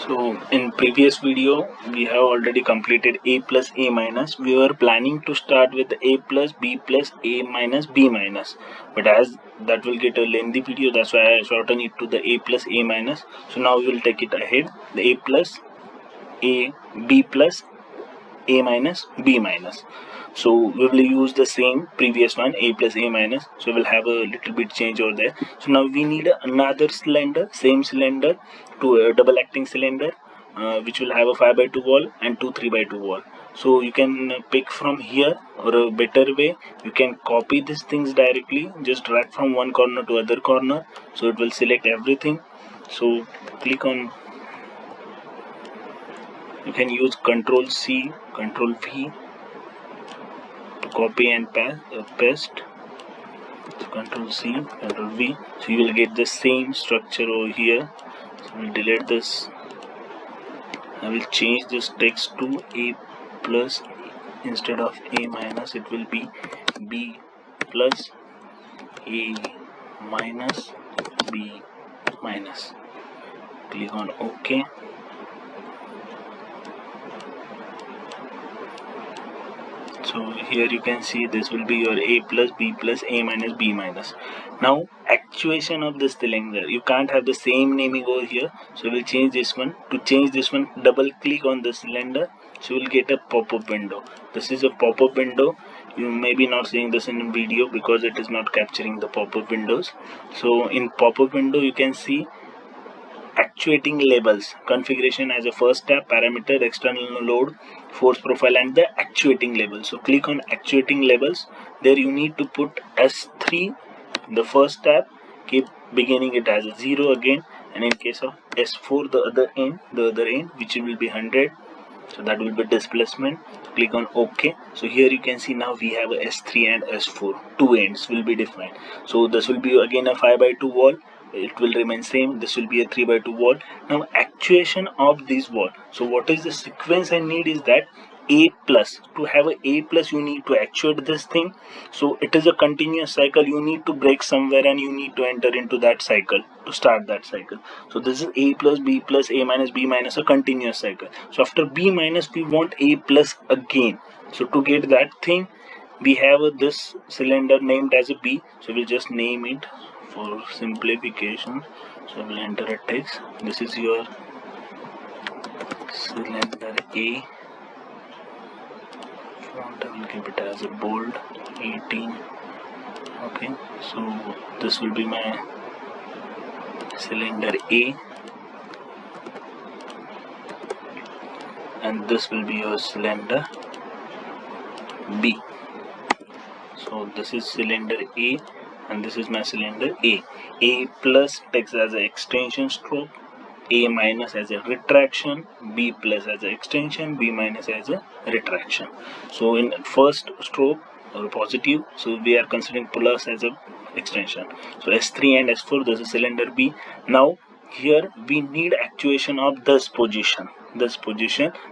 So in previous video we have already completed a plus a minus. We were planning to start with a plus b plus a minus b minus, but as that will get a lengthy video, that's why I shorten it to the a plus a minus. So now we will take it ahead, the a plus a b plus a minus b minus. So we will use the same previous one, a plus a minus, so we'll have a little bit change over there. So now we need another cylinder, same cylinder, to a double acting cylinder, which will have a 5x2 wall and two 3x2 wall. So you can pick from here, or a better way, you can copy these things directly, just drag from one corner to other corner, so it will select everything. So click on, you can use Ctrl C, Ctrl V to copy and paste. So Ctrl C, Ctrl V, so you will get the same structure over here. So we'll delete this. I will change this text to a plus instead of a minus. It will be b plus a minus b minus. Click on OK. So here you can see this will be your a plus b plus a minus b minus. Now actuation of this cylinder, you can't have the same naming over here, so we'll change this one. To change this one, double click on the cylinder, so you'll get a pop-up window. This is a pop-up window. You may be not seeing this in video because it is not capturing the pop-up windows. So in pop-up window you can see actuating labels, configuration as a first tab, parameter, external load, force profile, and the actuating label. So click on actuating labels. There you need to put S3, the first tab, keep beginning it as a 0 again, and in case of S4, the other end, which will be 100, so that will be displacement. Click on OK. So here you can see now we have a S3 and S4, two ends will be defined. So this will be again a 5x2 wall, it will remain same. This will be a 3x2 wall. Now actuation of this wall, so what is the sequence I need is that a plus, to have a a plus you need to actuate this thing. So it is a continuous cycle, you need to break somewhere and you need to enter into that cycle to start that cycle. So this is a plus b plus a minus b minus, a continuous cycle. So after b minus we want a plus again. So to get that thing we have this cylinder named as a b, so we'll just name it for simplification. So we'll enter a text. This is your cylinder A. Font I will keep it as a bold 18. Okay, so this will be my cylinder A, and this will be your cylinder B. So this is cylinder A and this is my cylinder A. A plus takes as an extension stroke, A minus as a retraction, B plus as an extension, B minus as a retraction. So in first stroke or positive, so we are considering plus as a extension. So S3 and S4, this is cylinder B. Now here we need actuation of this position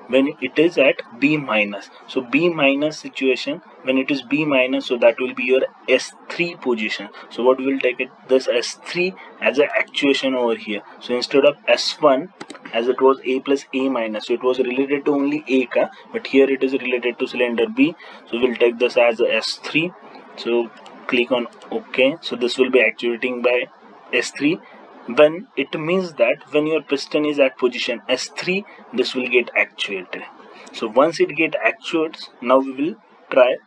when it is at B minus. So B minus situation, when it is B minus, so that will be your S3 position. So what we will take it, this S3 as an actuation over here. So instead of S1, as it was A plus A minus, so it was related to only A ka, but here it is related to cylinder B. So we'll take this as a S3. So click on OK. So this will be actuating by S3. When it means that when your piston is at position S3, this will get actuated. So once it get actuates, now we will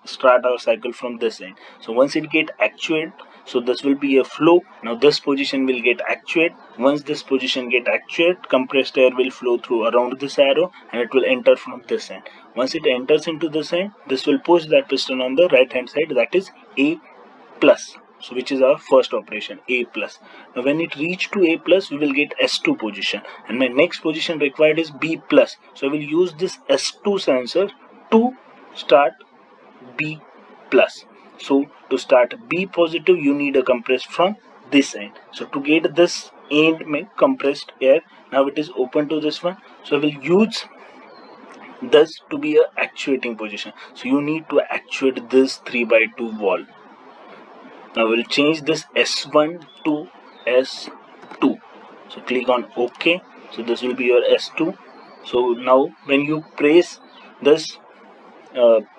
start our cycle from this end. So once it get actuated, so this will be a flow. Now this position will get actuated. Once this position get actuated, compressed air will flow through around this arrow and it will enter from this end. Once it enters into this end, this will push that piston on the right hand side, that is A plus. So which is our first operation, A plus. Now when it reach to A plus, we will get S2 position, and my next position required is B plus. So I will use this S2 sensor to start B plus. So to start B positive, you need a compressed from this end. So to get this end make compressed air, now it is open to this one. So I will use this to be a actuating position. So you need to actuate this 3x2 wall. Now we'll change this S1 to S2. So click on OK. So this will be your S2. So now when you press this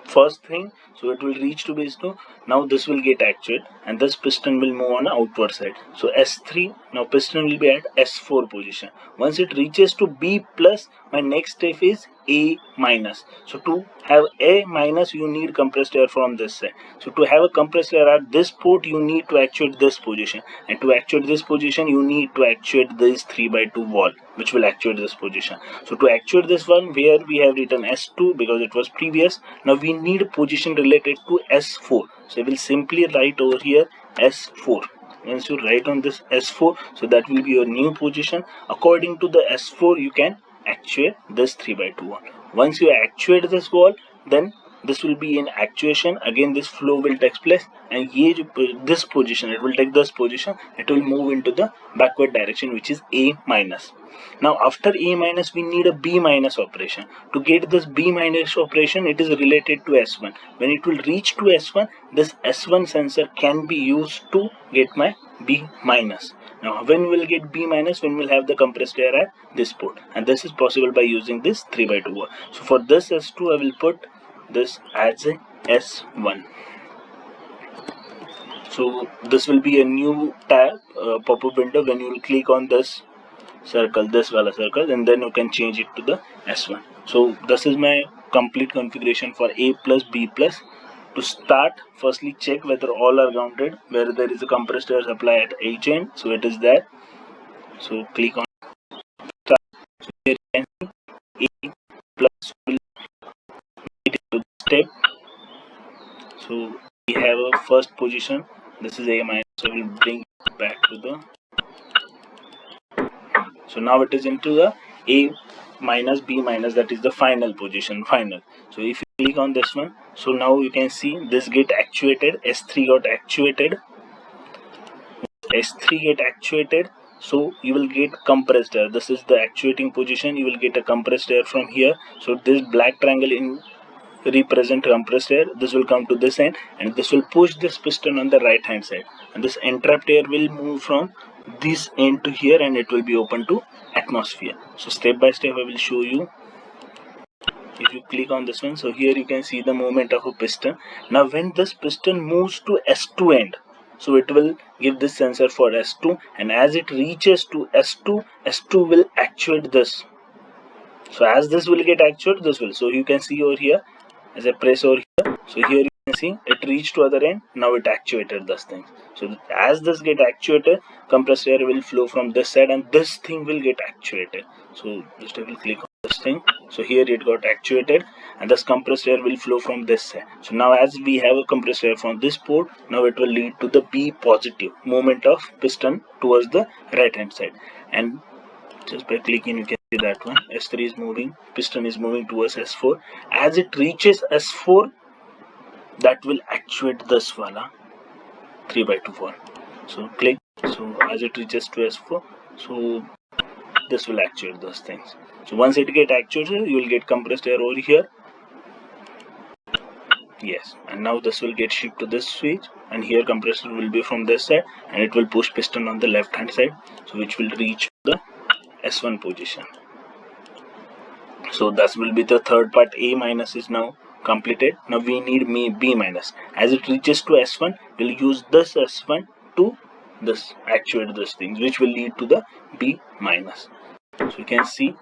first thing, so it will reach to base 2. Now this will get actuated and this piston will move on the outward side. So S3, now piston will be at S4 position. Once it reaches to B plus, my next step is A minus. So to have A minus, you need compressed air from this side. So to have a compressed air at this port, you need to actuate this position, and to actuate this position, you need to actuate this 3x2 valve, which will actuate this position. So to actuate this one, where we have written S2 because it was previous, now we need a position related to S4. So I will simply write over here S4. Once you write on this S4, so that will be your new position. According to the S4, you can actuate this 3x2 wall. Once you actuate this wall, then this will be in actuation. Again this flow will take place, and this position, it will take this position, it will move into the backward direction, which is A minus. Now after A minus, we need a B minus operation. To get this B minus operation, it is related to S1. When it will reach to S1, this S1 sensor can be used to get my B minus. Now when we will get B minus, when we will have the compressed air at this port, and this is possible by using this 3x2 wall. So for this S2, I will put this as a S1. So this will be a new tab, pop-up window. When you will click on this circle, this wala circle, and then you can change it to the S1. So this is my complete configuration for A plus B plus. To start, firstly check whether all are grounded, where there is a compressed air supply at each end, so it is there. So click on start. So here you can see A plus will get into the step. So we have a first position, this is A minus, so we will bring it back to the, so now it is into the A minus B minus, that is the final position, final. So if you click on this one, so now you can see this get actuated, S3 got actuated, S3 get actuated, so you will get compressed air. This is the actuating position, you will get a compressed air from here. So this black triangle in represent compressed air, this will come to this end, and this will push this piston on the right hand side, and this entrapped air will move from this end to here, and it will be open to atmosphere. So step by step I will show you. If you click on this one, so here you can see the movement of a piston. Now when this piston moves to S2 end, so it will give this sensor for S2, and as it reaches to S2, S2 will actuate this. So as this will get actuated, this will, so you can see over here, as I press over here, so here you can see it reached to other end, now it actuated this thing. So as this get actuated, compressed air will flow from this side, and this thing will get actuated. So just I will click on this thing, so here it got actuated, and this compressed air will flow from this side. So now as we have a compressed air from this port, now it will lead to the B positive movement of piston towards the right hand side, and just by clicking you can see that one, S3 is moving, piston is moving towards S4. As it reaches S4, that will actuate this wala 3x2 wall. So click, so as it reaches to S4, so this will actuate those things. So once it get actuated, you will get compressed air over here. Yes, and now this will get shipped to this switch, and here compressor will be from this side, and it will push piston on the left hand side, so which will reach the S1 position. So that will be the third part. A minus is now completed. Now we need B minus. As it reaches to S1, we'll use this S1 to this actuate these things, which will lead to the B minus. So you can see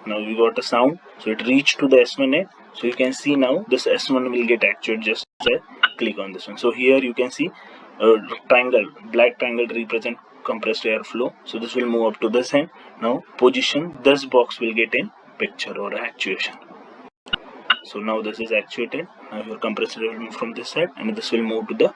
now we got a sound. So it reached to the S1 end. So you can see now this S1 will get actuated just as I click on this one. So here you can see a triangle, black triangle represent compressed air flow. So this will move up to this end. Now position, this box will get in picture or actuation. So now this is actuated. Now your compressor will move from this side, and this will move to the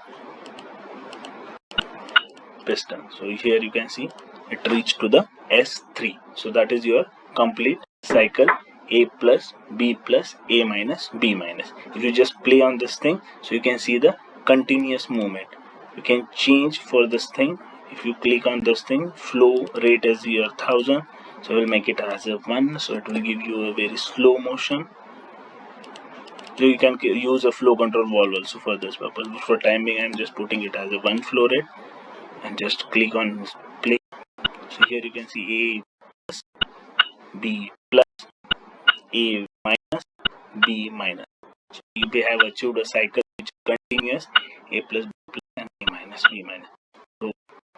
piston. So here you can see it reached to the S3. So that is your complete cycle, A plus, B plus, A minus, B minus. If you just play on this thing, so you can see the continuous movement. You can change for this thing. If you click on this thing, flow rate is your 1000, so we'll make it as a 1, so it will give you a very slow motion. So you can use a flow control valve also for this purpose, but for time being I'm just putting it as a 1 flow rate, and just click on play. So here you can see A plus, B plus, A minus, B minus. So we have achieved a cycle which is continuous, A plus, B plus, and A minus, B minus. So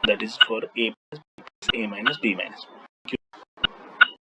that is for A plus, B plus, A minus, B minus.